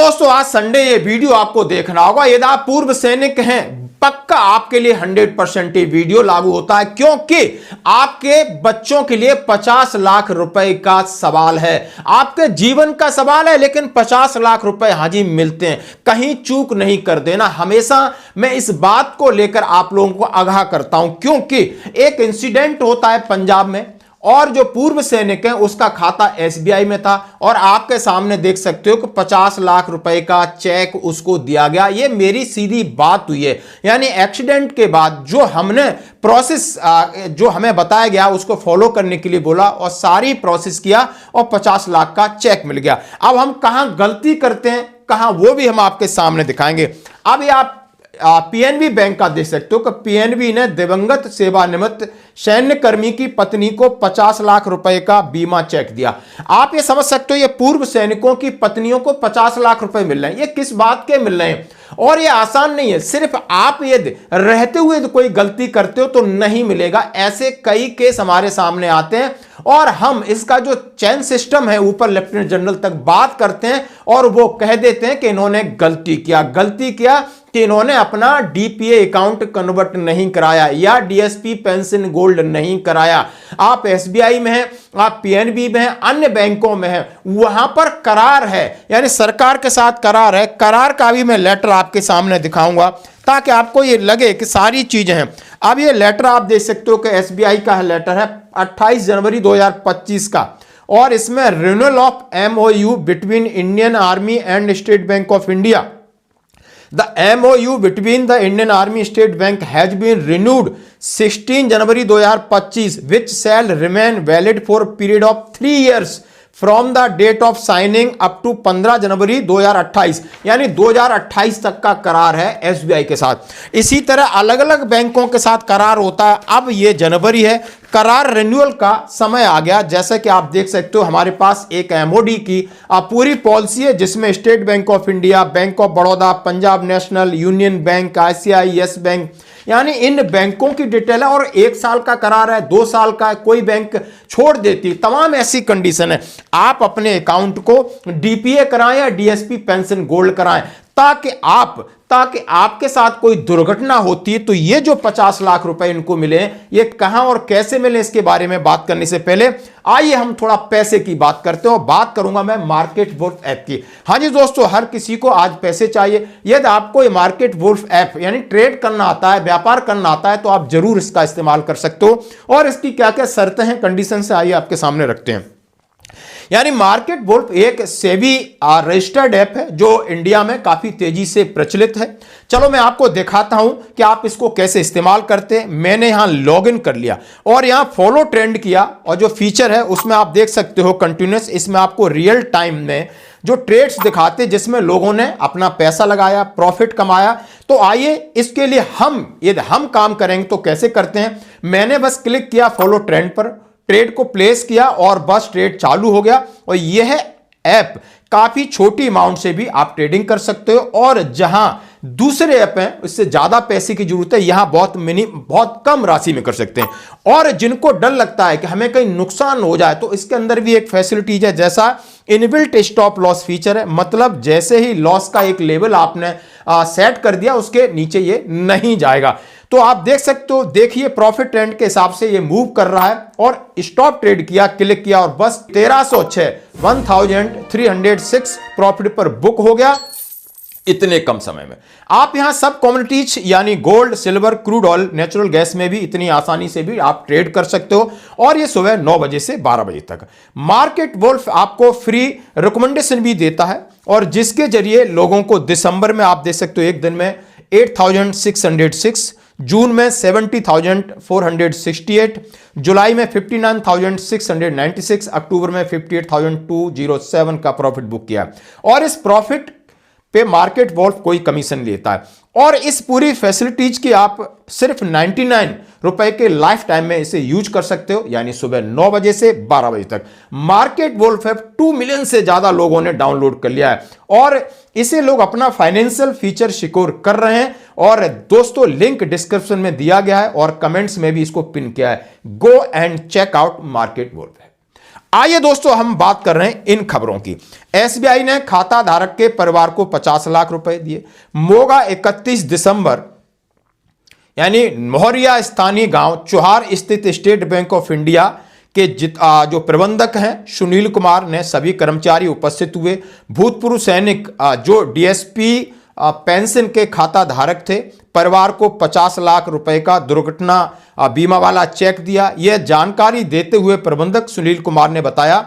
दोस्तों आज संडे, ये वीडियो आपको देखना होगा। यदि आप पूर्व सैनिक हैं, पक्का आपके लिए 100% ये वीडियो लागू होता है, क्योंकि आपके बच्चों के लिए 50 लाख रुपए का सवाल है, आपके जीवन का सवाल है, लेकिन 50 लाख रुपए हाजी मिलते हैं। कहीं चूक नहीं कर देना। हमेशा मैं इस बात को लेकर आप लोगों को आगाह करता हूं, क्योंकि एक इंसिडेंट होता है पंजाब में, और जो पूर्व सैनिक है उसका खाता एसबीआई में था, और आपके सामने देख सकते हो कि 50 लाख रुपए का चेक उसको दिया गया। ये मेरी सीधी बात हुई है, यानी एक्सीडेंट के बाद जो हमने प्रोसेस जो हमें बताया गया उसको फॉलो करने के लिए बोला, और सारी प्रोसेस किया और 50 लाख का चेक मिल गया। अब हम कहां गलती करते हैं, कहां, वो भी हम आपके सामने दिखाएंगे। अब ये आप पीएनबी बैंक का देख सकते हो कि पीएनबी ने दिवंगत सेवानिवृत्त सैन्य कर्मी की पत्नी को 50 लाख रुपए का बीमा चेक दिया। आप ये समझ सकते हो, ये पूर्व सैनिकों की पत्नियों को 50 लाख रुपए मिल रहे हैं। ये किस बात के मिल रहे हैं? और ये आसान नहीं है। सिर्फ आप ये रहते हुए कोई गलती करते हो तो नहीं मिलेगा। ऐसे कई केस हमारे सामने आते हैं, और हम इसका जो चैन सिस्टम है ऊपर लेफ्टिनेंट जनरल तक बात करते हैं, और वो कह देते हैं कि इन्होंने गलती किया कि इन्होंने अपना डीपीए अकाउंट कन्वर्ट नहीं कराया या डीएसपी पेंशन गोल्ड नहीं कराया। आप एसबीआई में हैं, आप पीएनबी में हैं, अन्य बैंकों में हैं, वहां पर करार है, यानी सरकार के साथ करार है। करार का भी मैं लेटर आपके सामने दिखाऊंगा ताकि आपको ये लगे कि सारी चीजें हैं। अब ये लेटर आप देख सकते हो कि एसबीआई का लेटर है 28 जनवरी 2025 का, और इसमें renewal of MOU between Indian army and state bank of India. The MOU between the Indian Army State Bank has been renewed 16 January 2025, which shall remain valid for a period of 3 years from the date of signing up to 15 जनवरी 2028, यानी 2028 तक का करार है SBI के साथ। इसी तरह अलग अलग बैंकों के साथ करार होता है। अब ये जनवरी है, करार रिन्यूअल का समय आ गया। जैसे कि आप देख सकते हो हमारे पास एक एमओडी की पूरी पॉलिसी है, जिसमें state bank of India, bank of Baroda, Punjab national, union bank, ICI, yes bank, यानी इन बैंकों की डिटेल है। और 1 साल का करार है, 2 साल का है, कोई बैंक छोड़ देती, तमाम ऐसी कंडीशन है। आप अपने अकाउंट को डीपीए कराएं या डीएसपी पेंशन गोल्ड कराएं, ताकि आपके साथ कोई दुर्घटना होती है तो ये जो 50 लाख रुपए इनको मिले, ये कहां और कैसे मिले, इसके बारे में बात करने से पहले आइए हम थोड़ा पैसे की बात करते हैं। और बात करूंगा मैं मार्केट वुल्फ ऐप की। हाँ जी दोस्तों, हर किसी को आज पैसे चाहिए। यदि आपको ये मार्केट वुल्फ ऐप यानी ट्रेड करना आता है, व्यापार करना आता है, तो आप जरूर इसका इस्तेमाल कर सकते हो। और इसकी क्या क्या शर्तें हैं, कंडीशन से आइए आपके सामने रखते हैं। यानी मार्केट वुल्फ एक सेबी रजिस्टर्ड ऐप है जो इंडिया में काफी तेजी से प्रचलित है। चलो मैं आपको दिखाता हूं कि आप इसको कैसे इस्तेमाल करते हैं। मैंने यहां लॉगिन कर लिया और यहां फॉलो ट्रेंड किया, और जो फीचर है उसमें आप देख सकते हो कंटिन्यूअस। इसमें आपको रियल टाइम में जो ट्रेड्स दिखाते जिसमें लोगों ने अपना पैसा लगाया, प्रॉफिट कमाया। तो आइए इसके लिए यदि हम काम करेंगे तो कैसे करते हैं। मैंने बस क्लिक किया फॉलो ट्रेंड पर, ट्रेड को प्लेस किया और बस ट्रेड चालू हो गया। और यह ऐप काफी छोटी अमाउंट से भी आप ट्रेडिंग कर सकते हो, और जहां दूसरे ऐप हैं इससे ज्यादा पैसे की जरूरत है, यहां बहुत कम राशि में कर सकते हैं। और जिनको डर लगता है कि हमें कहीं नुकसान हो जाए, तो इसके अंदर भी एक फैसिलिटीज है, जैसा इनबिल्ट स्टॉप लॉस फीचर है। मतलब जैसे ही लॉस का एक लेवल आपने सेट कर दिया, उसके नीचे ये नहीं जाएगा। तो आप देख सकते हो, देखिए प्रॉफिट ट्रेंड के हिसाब से ये मूव कर रहा है। और स्टॉप ट्रेड किया, क्लिक किया, और बस 1306 प्रॉफिट पर बुक हो गया इतने कम समय में। आप यहां सब कमोडिटीज यानी gold, silver, crude oil, natural gas में भी इतनी आसानी से भी आप ट्रेड कर सकते हो। और ये सुबह 9 बजे से 12 बजे तक। मार्केट वुल्फ आपको फ्री रिकमेंडेशन भी देता है, और जिसके जरिए लोगों को दिसंबर में आप देख सकते हो एक दिन में 8,606, जून में 70,468, जुलाई में 59,696, अक्टूबर में 58,207 का प्रॉफिट बुक किया। और इस प्रॉफिट पे मार्केट वुल्फ कोई कमीशन लेता है। और इस पूरी फैसिलिटीज की आप सिर्फ 99 रुपए के लाइफ टाइम में इसे यूज कर सकते हो, यानी सुबह 9 बजे से 12 बजे तक। मार्केट वुल्फ ऐप 2 मिलियन से ज्यादा लोगों ने डाउनलोड कर लिया है, और इसे लोग अपना फाइनेंशियल फीचर सिक्योर कर रहे हैं। और दोस्तों लिंक डिस्क्रिप्शन में दिया गया है और कमेंट्स में भी इसको पिन किया है। Go and check out Market Wolf app. आइए दोस्तों हम बात कर रहे हैं इन खबरों की। एसबीआई ने खाता धारक के परिवार को 50 लाख रुपए दिए। मोगा 31 दिसंबर यानी मोहरिया स्थानीय गांव चोहार स्थित स्टेट बैंक ऑफ इंडिया के जो प्रबंधक हैं सुनील कुमार ने सभी कर्मचारी उपस्थित हुए। भूतपूर्व सैनिक जो डीएसपी पेंशन के खाता धारक थे, परिवार को 50 लाख रुपए का दुर्घटना बीमा वाला चेक दिया। यह जानकारी देते हुए प्रबंधक सुनील कुमार ने बताया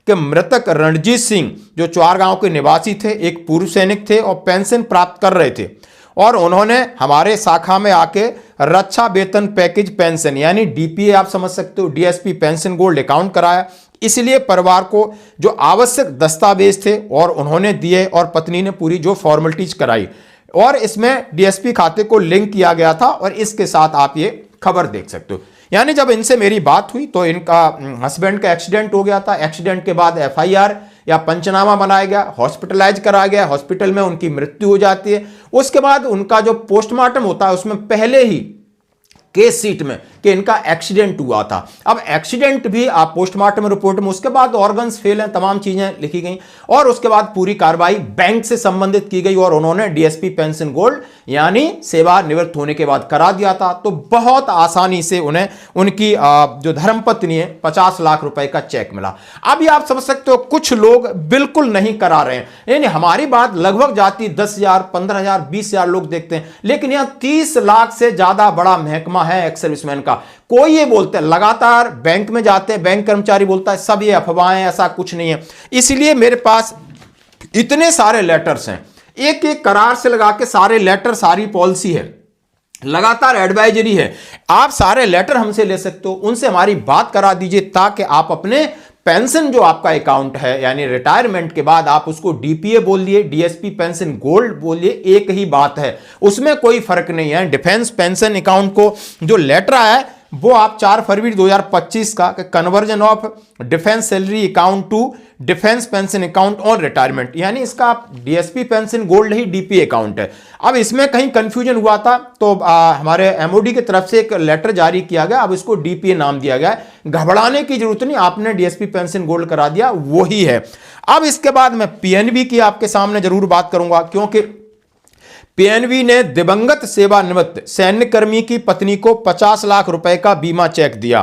कि मृतक रणजीत सिंह जो चोहार गांव के निवासी थे, एक पूर्व सैनिक थे और पेंशन प्राप्त कर रहे थे और उन्होंने हमारे शाखा में आके रक्षा वेतन पैकेज पेंशन यानी डीपीए आप समझ सकते हो, डीएसपी पेंशन गोल्ड अकाउंट कराया। इसलिए परिवार को जो आवश्यक दस्तावेज थे और उन्होंने दिए और पत्नी ने पूरी जो फॉर्मेलिटीज कराई और इसमें डीएसपी खाते को लिंक किया गया था और इसके साथ आप ये खबर देख सकते हो। यानी जब इनसे मेरी बात हुई तो इनका हस्बैंड का एक्सीडेंट हो गया था। एक्सीडेंट के बाद एफआईआर या पंचनामा बनाया गया, हॉस्पिटलाइज कराया गया, हॉस्पिटल में उनकी मृत्यु हो जाती है। उसके बाद उनका जो पोस्टमार्टम होता है उसमें पहले ही केस सीट में कि इनका एक्सीडेंट हुआ था। अब एक्सीडेंट भी आप पोस्टमार्टम रिपोर्ट में, उसके बाद ऑर्गन्स फेल हैं, तमाम चीजें लिखी गई और उसके बाद पूरी कार्रवाई बैंक से संबंधित की गई और उन्होंने डीएसपी पेंशन गोल्ड यानी सेवानिवृत्त होने के बाद करा दिया था। तो बहुत आसानी से उन्हें उनकी जो धर्मपत्नी है 50 लाख रुपए का चेक मिला। अभी आप समझ सकते हो कुछ लोग बिल्कुल नहीं करा रहे हैं, यानी हमारी बात लगभग जाती 10,000, 15,000, 20,000 लोग देखते हैं, लेकिन यहां 30 लाख से ज्यादा बड़ा महकमा है एक्स सर्विसमैन का। कोई ये बोलते हैं, लगातार बैंक में जाते हैं, बैंक कर्मचारी बोलता है सब ये अफवाहें, ऐसा कुछ नहीं है। इसलिए मेरे पास इतने सारे लेटर्स हैं, एक एक करार से लगा के सारे लेटर, सारी पॉलिसी है, लगातार एडवाइजरी है। आप सारे लेटर हमसे ले सकते हो, उनसे हमारी बात करा दीजिए ताकि आप अपने पेंशन जो आपका अकाउंट है यानी रिटायरमेंट के बाद आप उसको डीपीए बोलिए, डीएसपी पेंशन गोल्ड बोलिए, एक ही बात है, उसमें कोई फर्क नहीं है। डिफेंस पेंशन अकाउंट को जो लेटर आया है वो आप 4 फरवरी 2025 का conversion of defence salary account to defence pension account on retirement, यानी इसका आप डीएसपी पेंशन गोल्ड ही डीपीए अकाउंट है। अब इसमें कहीं कंफ्यूजन हुआ था तो हमारे एमओडी की तरफ से एक लेटर जारी किया गया, अब इसको डीपीए नाम दिया गया है। घबराने की जरूरत नहीं, आपने डीएसपी पेंशन गोल्ड करा दिया, वही है। अब इसके बाद मैं पीएनबी की आपके सामने जरूर बात करूंगा क्योंकि पीएनबी ने दिवंगत सेवानिवृत्त सैन्य कर्मी की पत्नी को 50 लाख रुपए का बीमा चेक दिया।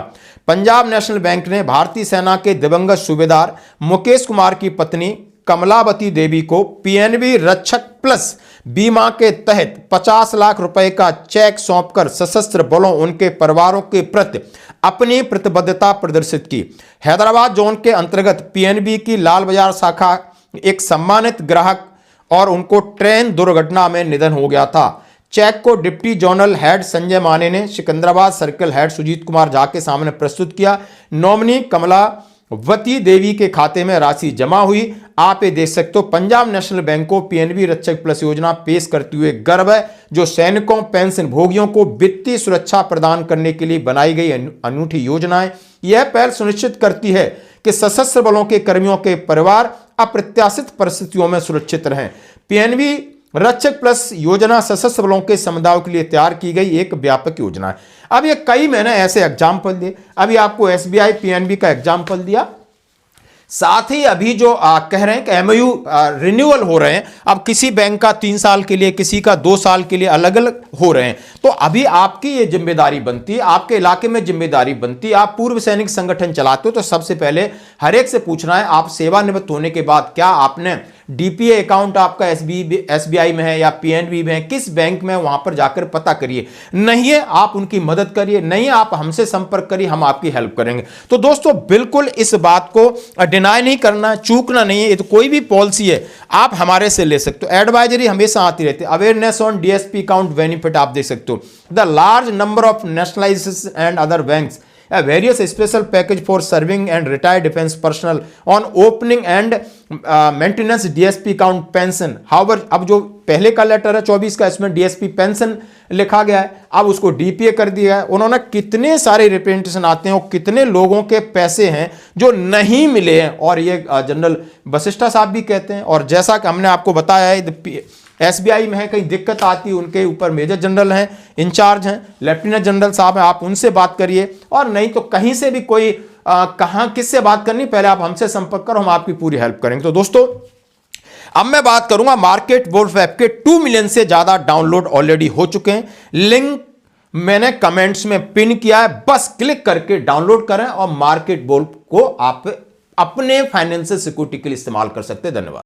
पंजाब नेशनल बैंक ने भारतीय सेना के दिवंगत सूबेदार मुकेश कुमार की पत्नी कमलावती देवी को पीएनबी रक्षक प्लस बीमा के तहत 50 लाख रुपए का चेक सौंपकर सशस्त्र बलों उनके परिवारों के प्रति अपनी प्रतिबद्धता प्रदर्शित की। हैदराबाद जोन के अंतर्गत पीएनबी की लाल बाजार शाखा एक सम्मानित ग्राहक और उनको ट्रेन दुर्घटना में निधन हो गया था। चेक को डिप्टी जोनल हेड संजय माने ने सिकंदराबाद सर्कल हेड सुजीत कुमार झा के सामने प्रस्तुत किया। नॉमिनी कमलावती देवी के खाते में राशि जमा हुई। आप ये देख सकते हो, पंजाब नेशनल बैंक को पीएनबी रक्षक प्लस योजना पेश करते हुए गर्व है, जो सैनिकों पेंशन भोगियों को वित्तीय सुरक्षा प्रदान करने के लिए बनाई गई अनूठी योजना है। यह पहल सुनिश्चित करती है कि सशस्त्र बलों के कर्मियों के परिवार अप्रत्याशित परिस्थितियों में सुरक्षित रहें। पीएनबी रक्षक प्लस योजना सशस्त्र बलों के समुदायों के लिए तैयार की गई एक व्यापक योजना है। अब ये कई मैंने ऐसे एग्जाम्पल दिए, अभी आपको एसबीआई पीएनबी का एग्जाम्पल दिया, साथ ही अभी जो कह रहे हैं कि एमओयू रिन्यूअल हो रहे हैं, अब किसी बैंक का 3 साल के लिए, किसी का 2 साल के लिए अलग अलग हो रहे हैं। तो अभी आपकी ये जिम्मेदारी बनती है, आपके इलाके में जिम्मेदारी बनती है, आप पूर्व सैनिक संगठन चलाते हो तो सबसे पहले हर एक से पूछना है, आप सेवानिवृत्त होने के बाद क्या आपने डीपीए अकाउंट आपका एसबीआई में है या पीएनबी में है, किस बैंक में, वहां पर जाकर पता करिए। नहीं है आप उनकी मदद करिए, नहीं है आप हमसे संपर्क करिए, हम आपकी हेल्प करेंगे। तो दोस्तों बिल्कुल इस बात को डिनाई नहीं करना, चूकना नहीं है। ये तो कोई भी पॉलिसी है आप हमारे से ले सकते हो, एडवाइजरी हमेशा आती रहती है। Awareness on DSP account benefit आप देख सकते हो। The large number of nationalisation and other banks various special package for serving and retired defense personnel on opening and maintenance DSP account pension. However, अब जो पहले का लेटर है 24 का, इसमें DSP पेंशन लिखा गया है, अब उसको डीपीए कर दिया है। उन्होंने कितने सारे रिप्रेजेंटेशन आते हैं और कितने लोगों के पैसे हैं जो नहीं मिले हैं, और ये जनरल वशिष्ठा साहब भी कहते हैं। और जैसा कि हमने आपको बताया है एसबीआई में है, कहीं दिक्कत आती है, उनके ऊपर मेजर जनरल हैं, इंचार्ज हैं, लेफ्टिनेंट जनरल साहब हैं, आप उनसे बात करिए। और नहीं तो कहीं से भी कोई कहां किससे बात करनी, पहले आप हमसे संपर्क करो, हम आपकी पूरी हेल्प करेंगे। तो दोस्तों अब मैं बात करूंगा मार्केट वुल्फ ऐप के 2 मिलियन से ज्यादा डाउनलोड ऑलरेडी हो चुके हैं। लिंक मैंने कमेंट्स में पिन किया है, बस क्लिक करके डाउनलोड करें और मार्केट वुल्फ को आप अपने फाइनेंशियल सिक्योरिटी के लिए इस्तेमाल कर सकते हैं। धन्यवाद।